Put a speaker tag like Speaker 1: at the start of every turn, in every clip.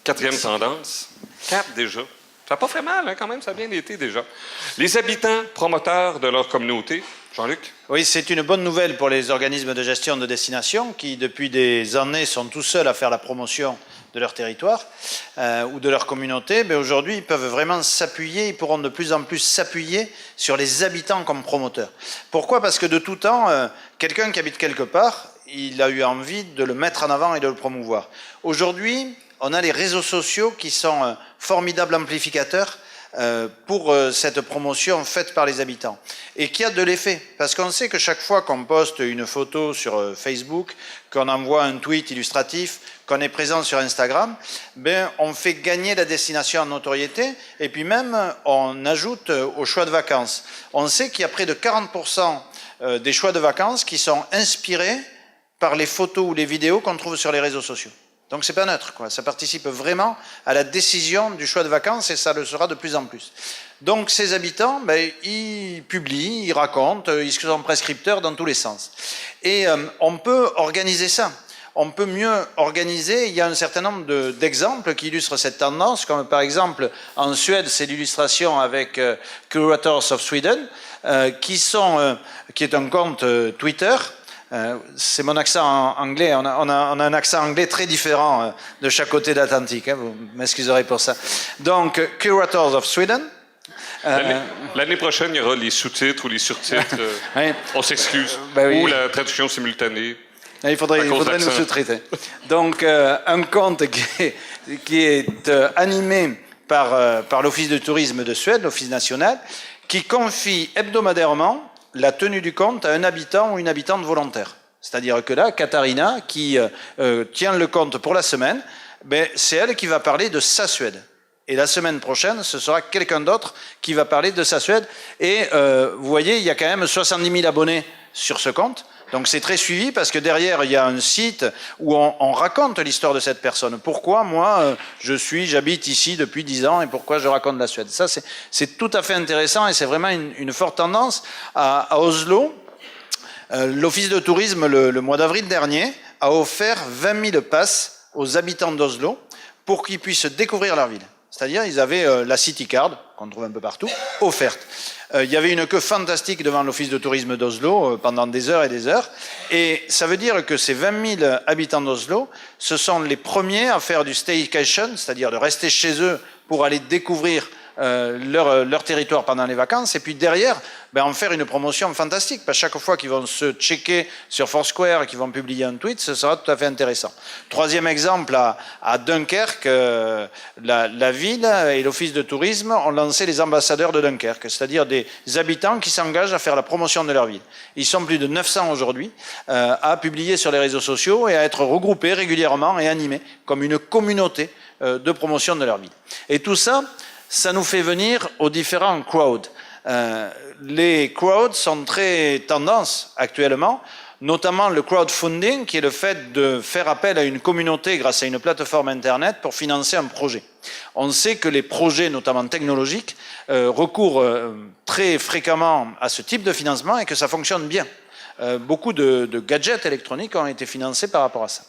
Speaker 1: Quatrième tendance, Cap déjà. Ça n'a pas fait mal, hein, quand même, ça a bien été déjà. Les habitants promoteurs de leur communauté. Jean-Luc?
Speaker 2: Oui, c'est une bonne nouvelle pour les organismes de gestion de destination qui, depuis des années, sont tout seuls à faire la promotion de leur territoire ou de leur communauté. Mais aujourd'hui, ils peuvent vraiment s'appuyer, ils pourront de plus en plus s'appuyer sur les habitants comme promoteurs. Pourquoi? Parce que de tout temps, quelqu'un qui habite quelque part, il a eu envie de le mettre en avant et de le promouvoir. Aujourd'hui, on a les réseaux sociaux qui sont un formidable amplificateur pour cette promotion faite par les habitants et qui a de l'effet parce qu'on sait que chaque fois qu'on poste une photo sur Facebook, qu'on envoie un tweet illustratif, qu'on est présent sur Instagram, ben, on fait gagner la destination en notoriété et puis même on ajoute au choix de vacances. On sait qu'il y a près de 40% des choix de vacances qui sont inspirés par les photos ou les vidéos qu'on trouve sur les réseaux sociaux. Donc c'est pas neutre, quoi. Ça participe vraiment à la décision du choix de vacances et ça le sera de plus en plus. Donc ces habitants, ben, ils publient, ils racontent, ils sont prescripteurs dans tous les sens. Et on peut organiser ça. On peut mieux organiser, il y a un certain nombre d'exemples qui illustrent cette tendance, comme par exemple en Suède, c'est l'illustration avec Curators of Sweden, qui est un compte Twitter. C'est mon accent anglais, on a un accent anglais très différent de chaque côté de l'Atlantique, hein, vous m'excuserez pour ça. Donc, Curators of Sweden.
Speaker 1: L'année prochaine, il y aura les sous-titres ou les surtitres.
Speaker 2: Oui.
Speaker 1: On s'excuse.
Speaker 2: Ben oui.
Speaker 1: Ou la traduction simultanée.
Speaker 2: Il faudrait nous sous-traiter. Donc, un compte qui est animé par l'Office de tourisme de Suède, l'Office national, qui confie hebdomadairement la tenue du compte à un habitant ou une habitante volontaire. C'est-à-dire que là, Katharina, qui tient le compte pour la semaine, ben, c'est elle qui va parler de sa Suède. Et la semaine prochaine, ce sera quelqu'un d'autre qui va parler de sa Suède. Et vous voyez, il y a quand même 70 000 abonnés sur ce compte. Donc c'est très suivi parce que derrière, il y a un site où on raconte l'histoire de cette personne. Pourquoi moi, j'habite ici depuis 10 ans et pourquoi je raconte la Suède. Ça, c'est tout à fait intéressant et c'est vraiment une forte tendance. À Oslo, l'Office de tourisme, le mois d'avril dernier, a offert 20 000 passes aux habitants d'Oslo pour qu'ils puissent découvrir leur ville. C'est-à-dire, ils avaient la City Card, qu'on trouve un peu partout, offerte. Il y avait une queue fantastique devant l'Office de tourisme d'Oslo pendant des heures et des heures. Et ça veut dire que ces 20 000 habitants d'Oslo, ce sont les premiers à faire du staycation, c'est-à-dire de rester chez eux pour aller découvrir leur territoire pendant les vacances et puis derrière en faire une promotion fantastique parce que chaque fois qu'ils vont se checker sur Foursquare et qu'ils vont publier un tweet, ce sera tout à fait intéressant. Troisième exemple, à Dunkerque, la ville et l'office de tourisme ont lancé les ambassadeurs de Dunkerque, c'est-à-dire des habitants qui s'engagent à faire la promotion de leur ville. Ils sont plus de 900 aujourd'hui à publier sur les réseaux sociaux et à être regroupés régulièrement et animés comme une communauté de promotion de leur ville. Et tout ça, ça nous fait venir aux différents crowds. Les crowds sont très tendance actuellement, notamment le crowdfunding, qui est le fait de faire appel à une communauté grâce à une plateforme Internet pour financer un projet. On sait que les projets, notamment technologiques, recourent très fréquemment à ce type de financement et que ça fonctionne bien. Beaucoup de gadgets électroniques ont été financés par rapport à ça.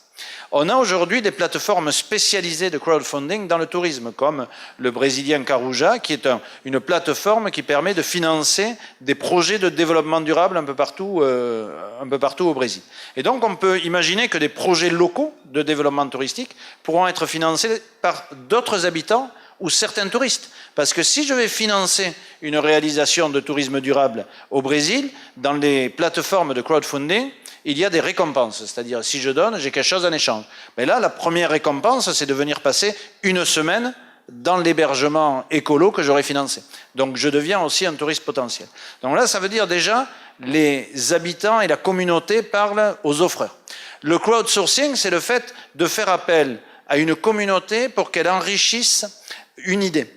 Speaker 2: On a aujourd'hui des plateformes spécialisées de crowdfunding dans le tourisme, comme le brésilien Caruja, qui est une plateforme qui permet de financer des projets de développement durable un peu partout au Brésil. Et donc on peut imaginer que des projets locaux de développement touristique pourront être financés par d'autres habitants ou certains touristes. Parce que si je vais financer une réalisation de tourisme durable au Brésil, dans les plateformes de crowdfunding, il y a des récompenses, c'est-à-dire si je donne, j'ai quelque chose en échange. Mais là, la première récompense, c'est de venir passer une semaine dans l'hébergement écolo que j'aurais financé. Donc je deviens aussi un touriste potentiel. Donc là, ça veut dire déjà, les habitants et la communauté parlent aux offreurs. Le crowdsourcing, c'est le fait de faire appel à une communauté pour qu'elle enrichisse une idée.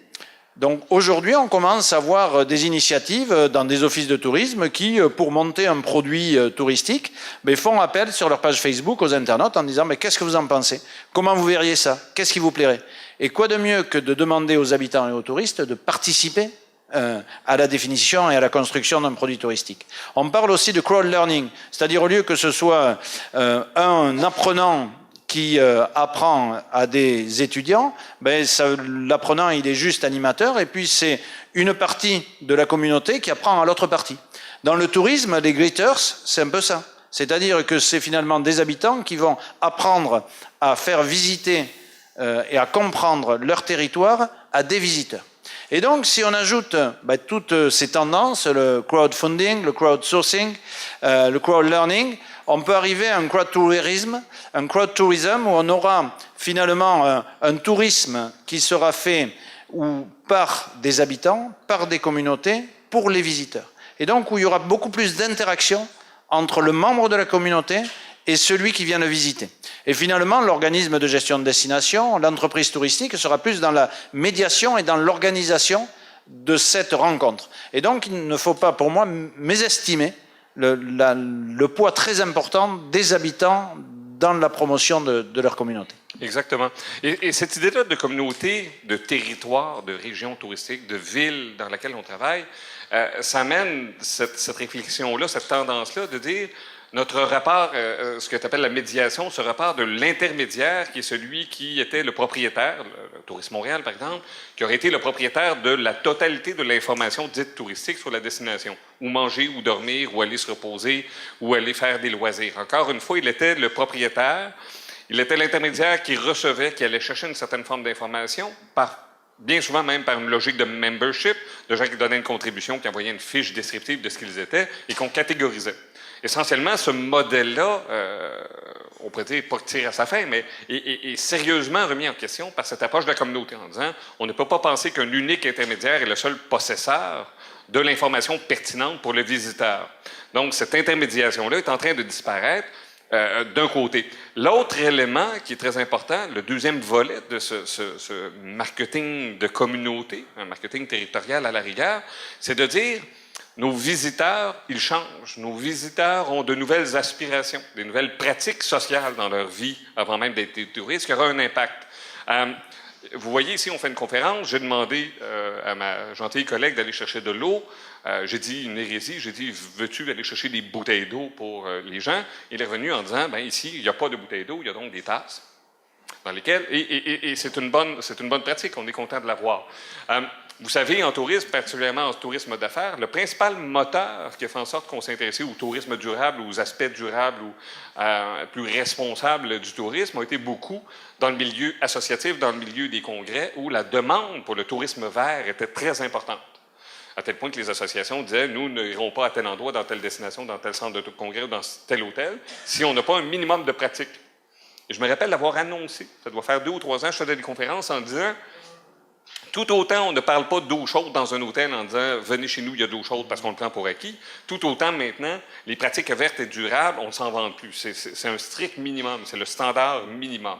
Speaker 2: Donc aujourd'hui, on commence à voir des initiatives dans des offices de tourisme qui, pour monter un produit touristique, font appel sur leur page Facebook aux internautes en disant « qu'est-ce que vous en pensez? Comment vous verriez ça? Qu'est-ce qui vous plairait ?» Et quoi de mieux que de demander aux habitants et aux touristes de participer à la définition et à la construction d'un produit touristique. On parle aussi de crowd learning, c'est-à-dire au lieu que ce soit un apprenant qui apprend à des étudiants, ben, l'apprenant il est juste animateur et puis c'est une partie de la communauté qui apprend à l'autre partie. Dans le tourisme, les greeters, c'est un peu ça. C'est-à-dire que c'est finalement des habitants qui vont apprendre à faire visiter et à comprendre leur territoire à des visiteurs. Et donc, si on ajoute toutes ces tendances, le crowdfunding, le crowdsourcing, le crowdlearning, on peut arriver à un crowdtourisme où on aura finalement un tourisme qui sera fait par des habitants, par des communautés, pour les visiteurs. Et donc, où il y aura beaucoup plus d'interaction entre le membre de la communauté et celui qui vient le visiter. Et finalement, l'organisme de gestion de destination, l'entreprise touristique sera plus dans la médiation et dans l'organisation de cette rencontre. Et donc, il ne faut pas, pour moi, mésestimer le poids très important des habitants dans la promotion de leur communauté.
Speaker 1: Exactement. Et cette idée-là de communauté, de territoire, de région touristique, de ville dans laquelle on travaille, ça amène cette réflexion-là, cette tendance-là de dire notre rapport, ce que tu appelles la médiation, ce rapport de l'intermédiaire qui est celui qui était le propriétaire, le Tourisme Montréal par exemple, qui aurait été le propriétaire de la totalité de l'information dite touristique sur la destination, où manger, ou dormir, ou aller se reposer, ou aller faire des loisirs. Encore une fois, il était le propriétaire, il était l'intermédiaire qui recevait, qui allait chercher une certaine forme d'information, bien souvent même par une logique de membership, de gens qui donnaient une contribution, qui envoyaient une fiche descriptive de ce qu'ils étaient et qu'on catégorisait. Essentiellement, ce modèle-là, on pourrait dire pas tirer à sa fin, mais est sérieusement remis en question par cette approche de la communauté en disant on ne peut pas penser qu'un unique intermédiaire est le seul possesseur de l'information pertinente pour le visiteur. Donc, cette intermédiation-là est en train de disparaître d'un côté. L'autre élément qui est très important, le deuxième volet de ce marketing de communauté, un marketing territorial à la rigueur, c'est de dire nos visiteurs, ils changent. Nos visiteurs ont de nouvelles aspirations, des nouvelles pratiques sociales dans leur vie avant même d'être des touristes, qui aura un impact. Vous voyez, ici, on fait une conférence. J'ai demandé à ma gentille collègue d'aller chercher de l'eau. J'ai dit une hérésie. J'ai dit, veux-tu aller chercher des bouteilles d'eau pour les gens? Il est revenu en disant, ben ici, il n'y a pas de bouteilles d'eau, il y a donc des tasses dans lesquelles... Et c'est une bonne pratique. On est content de l'avoir. Vous savez, en tourisme, particulièrement en tourisme d'affaires, le principal moteur qui a fait en sorte qu'on s'est intéressé au tourisme durable, aux aspects durables ou plus responsables du tourisme, a été beaucoup dans le milieu associatif, dans le milieu des congrès, où la demande pour le tourisme vert était très importante. À tel point que les associations disaient, nous n'irons pas à tel endroit, dans telle destination, dans tel centre de congrès ou dans tel hôtel, si on n'a pas un minimum de pratique. Et je me rappelle l'avoir annoncé. Ça doit faire 2 ou 3 ans, je faisais des conférences en disant... Tout autant, on ne parle pas d'eau chaude dans un hôtel en disant « Venez chez nous, il y a de l'eau chaude parce qu'on le prend pour acquis ». Tout autant, maintenant, les pratiques vertes et durables, on ne s'en vante plus. C'est un strict minimum, c'est le standard minimum.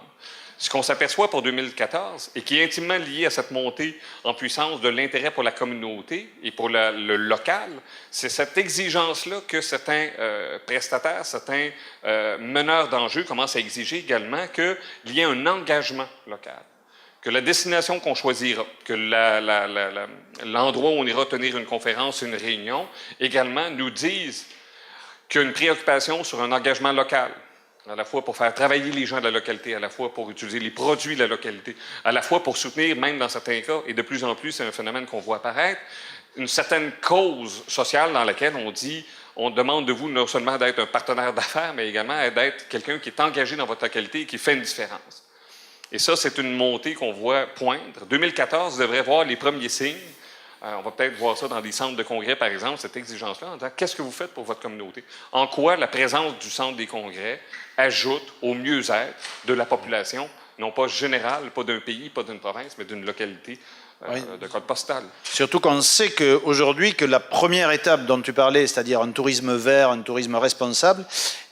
Speaker 1: Ce qu'on s'aperçoit pour 2014, et qui est intimement lié à cette montée en puissance de l'intérêt pour la communauté et pour le local, c'est cette exigence-là que certains prestataires, certains meneurs d'enjeux commencent à exiger également qu'il y ait un engagement local. Que la destination qu'on choisira, que l'endroit où on ira tenir une conférence, une réunion, également nous disent qu'il y a une préoccupation sur un engagement local, à la fois pour faire travailler les gens de la localité, à la fois pour utiliser les produits de la localité, à la fois pour soutenir, même dans certains cas, et de plus en plus, c'est un phénomène qu'on voit apparaître, une certaine cause sociale dans laquelle on dit on demande de vous non seulement d'être un partenaire d'affaires, mais également d'être quelqu'un qui est engagé dans votre localité et qui fait une différence. Et ça, c'est une montée qu'on voit poindre. 2014 devrait voir les premiers signes. On va peut-être voir ça dans des centres de congrès, par exemple, cette exigence-là, en disant qu'est-ce que vous faites pour votre communauté? En quoi la présence du centre des congrès ajoute au mieux-être de la population, non pas générale, pas d'un pays, pas d'une province, mais d'une localité de code postal.
Speaker 2: Surtout qu'on sait qu'aujourd'hui, que la première étape dont tu parlais, c'est-à-dire un tourisme vert, un tourisme responsable,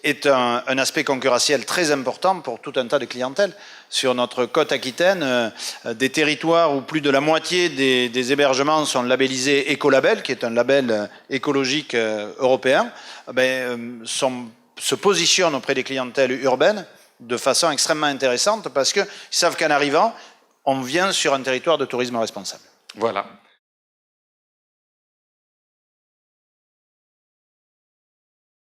Speaker 2: est un aspect concurrentiel très important pour tout un tas de clientèles. Sur notre côte aquitaine, des territoires où plus de la moitié des hébergements sont labellisés Écolabel, qui est un label écologique européen, se positionnent auprès des clientèles urbaines de façon extrêmement intéressante parce qu'ils savent qu'en arrivant, on vient sur un territoire de tourisme responsable.
Speaker 1: Voilà.